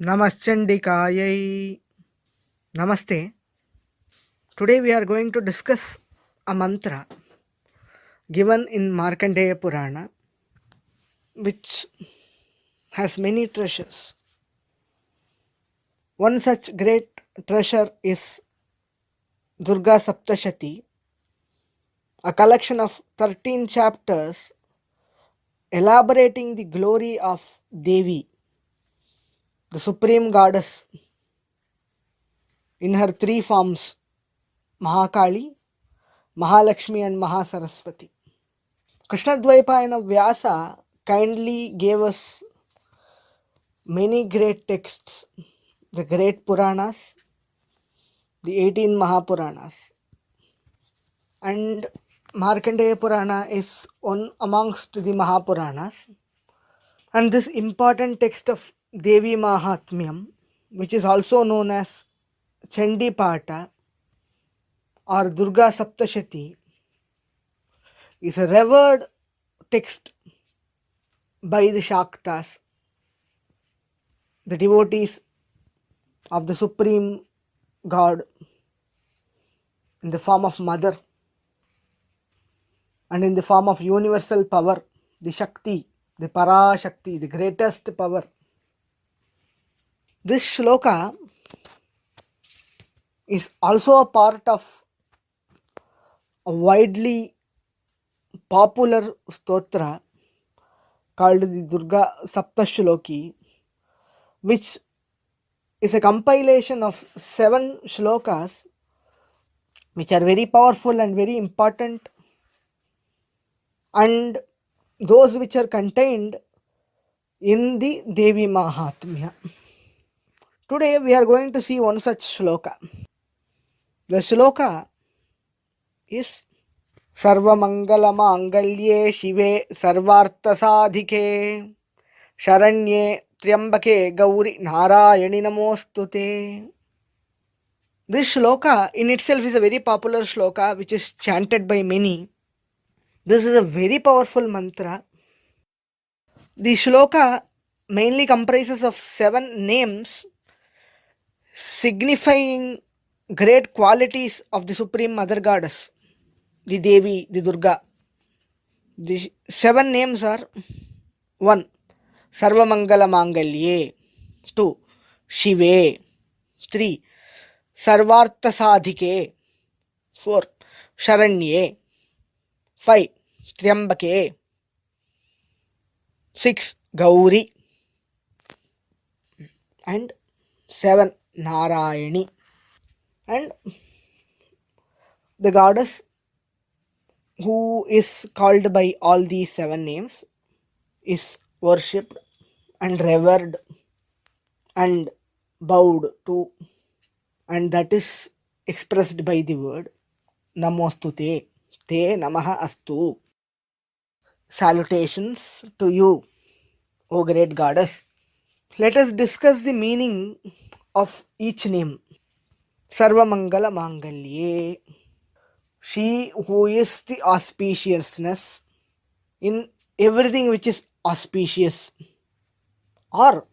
Namaschandikayai. Namaste. Today we are going to discuss a mantra given in Markandeya Purana, which has many treasures. One such great treasure is Durga Saptashati, a collection of 13 chapters elaborating the glory of Devi, the supreme goddess, in her three forms Mahakali, Mahalakshmi, and Mahasaraswati. Krishnadvaipayana Vyasa kindly gave us many great texts, the great Puranas, the 18 Mahapuranas. And Markandeya Purana is one amongst the Mahapuranas. And this important text of Devi Mahatmyam, which is also known as Chandi Pata or Durga Saptashati, is a revered text by the Shaktas, the devotees of the Supreme God in the form of Mother and in the form of universal power, the Shakti, the Parashakti, the greatest power. This shloka is also a part of a widely popular stotra called the Durga Saptashloki, which is a compilation of 7 shlokas which are very powerful and very important, and those which are contained in the Devi Mahatmya. Today we are going to see one such shloka. The shloka is Sarvamangalamangallye Shive Sarvarthasadhike Sharanye Triambake Gauri Narayani Namostute. This shloka in itself is a very popular shloka which is chanted by many. This is a very powerful mantra. The shloka mainly comprises of 7 names signifying great qualities of the Supreme Mother Goddess, the Devi, the Durga. The 7 names are 1. Sarvamangala Mangalye, 2. Shive, 3. Sarvartha Sadhike, 4. Sharanye, 5. Triambake, 6. Gauri, and 7. Narayani. And the goddess who is called by all these 7 names is worshipped and revered and bowed to, and that is expressed by the word Namostute, Te Namaha Astu. Salutations to you, O great goddess. Let us discuss the meaning of each name. Sarvamangala Mangalye, she who is the auspiciousness in everything which is auspicious. Or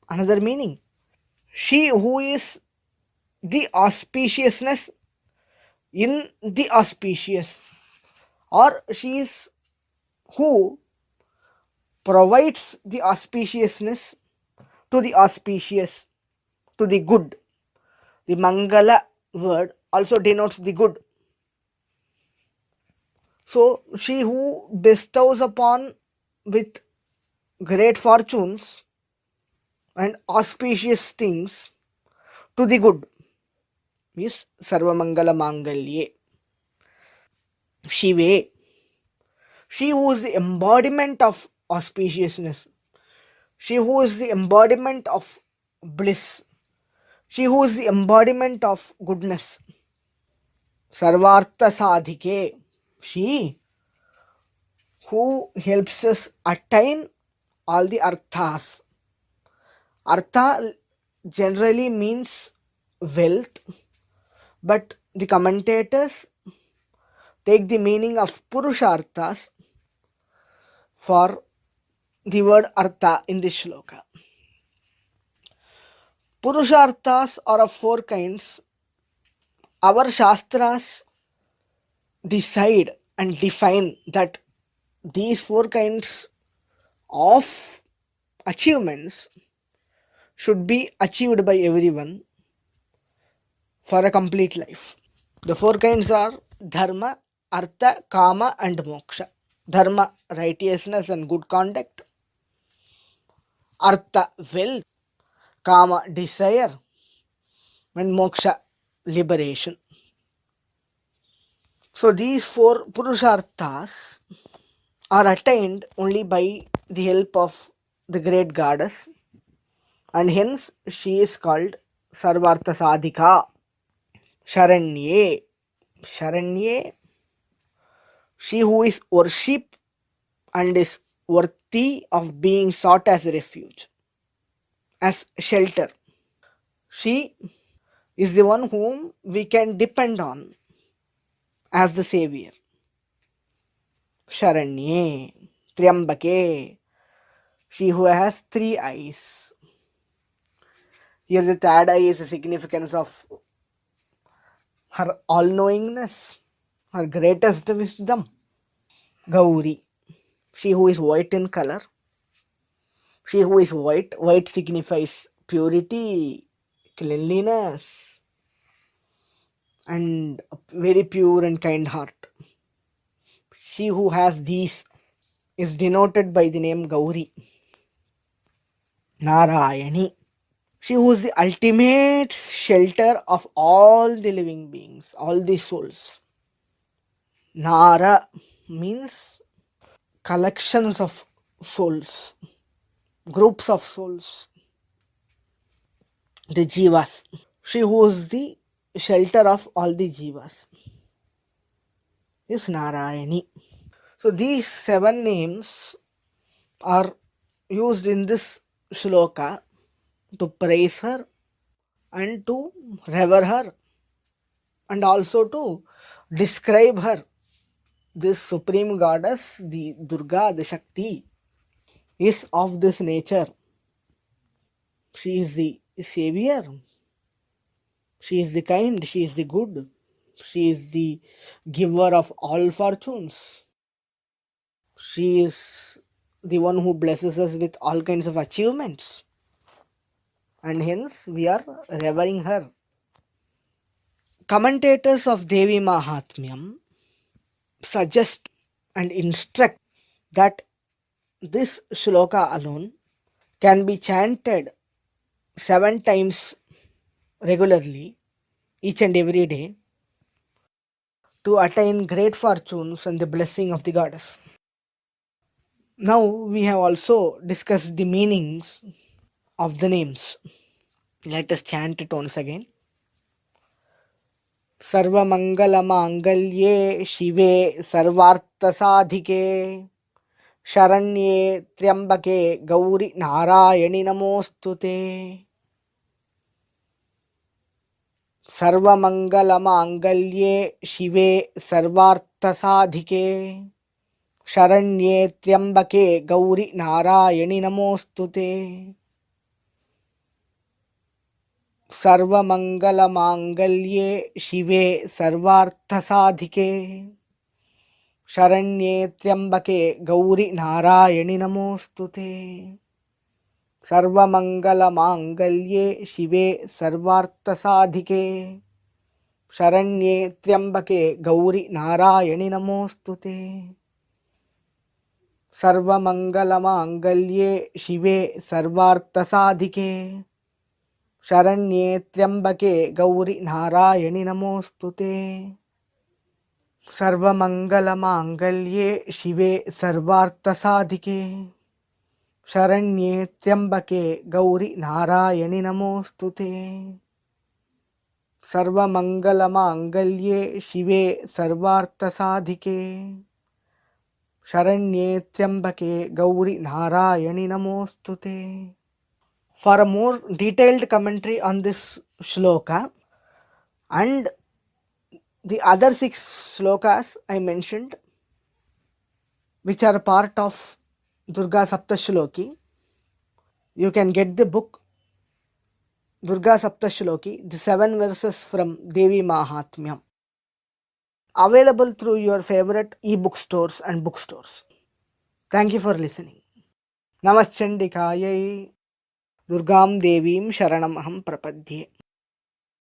another meaning, she who is the auspiciousness in the auspicious, or she is who provides the auspiciousness to the auspicious, to the good. The Mangala word also denotes the good. So, she who bestows upon with great fortunes and auspicious things to the good is Sarvamangala Mangalye. Shive, she who is the embodiment of auspiciousness, she who is the embodiment of bliss, she who is the embodiment of goodness. Sarvartha Sadhike, she who helps us attain all the arthas. Artha generally means wealth, but the commentators take the meaning of Purusharthas for the word Artha in this shloka. Purusharthas are of four kinds. Our Shastras decide and define that these four kinds of achievements should be achieved by everyone for a complete life. The four kinds are dharma, artha, kama, and moksha. Dharma, righteousness and good conduct. Artha, wealth. Kama, desire. And moksha, liberation. So these four purusharthas are attained only by the help of the great goddess, and hence she is called Sarvartha Sadhika. Sharanye. Sharanye, she who is worshipped and is worthy of being sought as refuge, as shelter. She is the one whom we can depend on as the savior. Sharanye, Triambake, she who has three eyes. Here the third eye is the significance of her all-knowingness, her greatest wisdom. Gauri, she who is white in color. She who is white, white signifies purity, cleanliness, and a very pure and kind heart. She who has these is denoted by the name Gauri. Narayani, she who is the ultimate shelter of all the living beings, all the souls. Nara means collections of souls, groups of souls, the jivas. She who is the shelter of all the jivas is Narayani. So these seven names are used in this shloka to praise her and to revere her and also to describe her. This supreme goddess, the Durga, the Shakti, is of this nature. She is the savior. She is the kind. She is the good. She is the giver of all fortunes. She is the one who blesses us with all kinds of achievements. And hence we are revering her. Commentators of Devi Mahatmyam suggest and instruct that this shloka alone can be chanted 7 times regularly, each and every day, to attain great fortunes and the blessing of the goddess. Now we have also discussed the meanings of the names. Let us chant it once again. सर्वमङ्गलमाङ्गल्ये शिवे सर्वार्थसाधिके शरण्ये त्र्यम्बके गौरि नारायणि नमोऽस्तु ते. सर्वमङ्गलमाङ्गल्ये शिवे सर्वार्थसाधिके शरण्ये त्र्यम्बके गौरि नारायणि नमोऽस्तु ते. सर्वमङ्गलमाङ्गल्ये शिवे सर्वार्थसाधिके शरण्ये त्र्यम्बके गौरि नारायणि नमोऽस्तु ते. सर्वमङ्गलमाङ्गल्ये शिवे सर्वार्थसाधिके शरण्ये त्र्यम्बके गौरि नारायणि नमोऽस्तु ते. सर्वमङ्गलमाङ्गल्ये शिवे सर्वार्थसाधिके शरण्ये त्र्यम्बके गौरि नारायणि नमोऽस्तु ते. सर्वमङ्गलमाङ्गल्ये शिवे सर्वार्थसाधिके शरण्ये त्र्यम्बके गौरि नारायणि नमोऽस्तु ते. सर्वमङ्गलमाङ्गल्ये शिवे सर्वार्थसाधिके शरण्ये त्र्यम्बके गौरि नारायणि नमोऽस्तु ते. For a more detailed commentary on this shloka and the other 6 shlokas I mentioned, which are part of Durga Saptashloki, you can get the book Durga Saptashloki, the 7 verses from Devi Mahatmyam. Available through your favorite e-book stores and bookstores. Thank you for listening. Namaschandikayai Durgam Devim Sharanamaham Prapadye.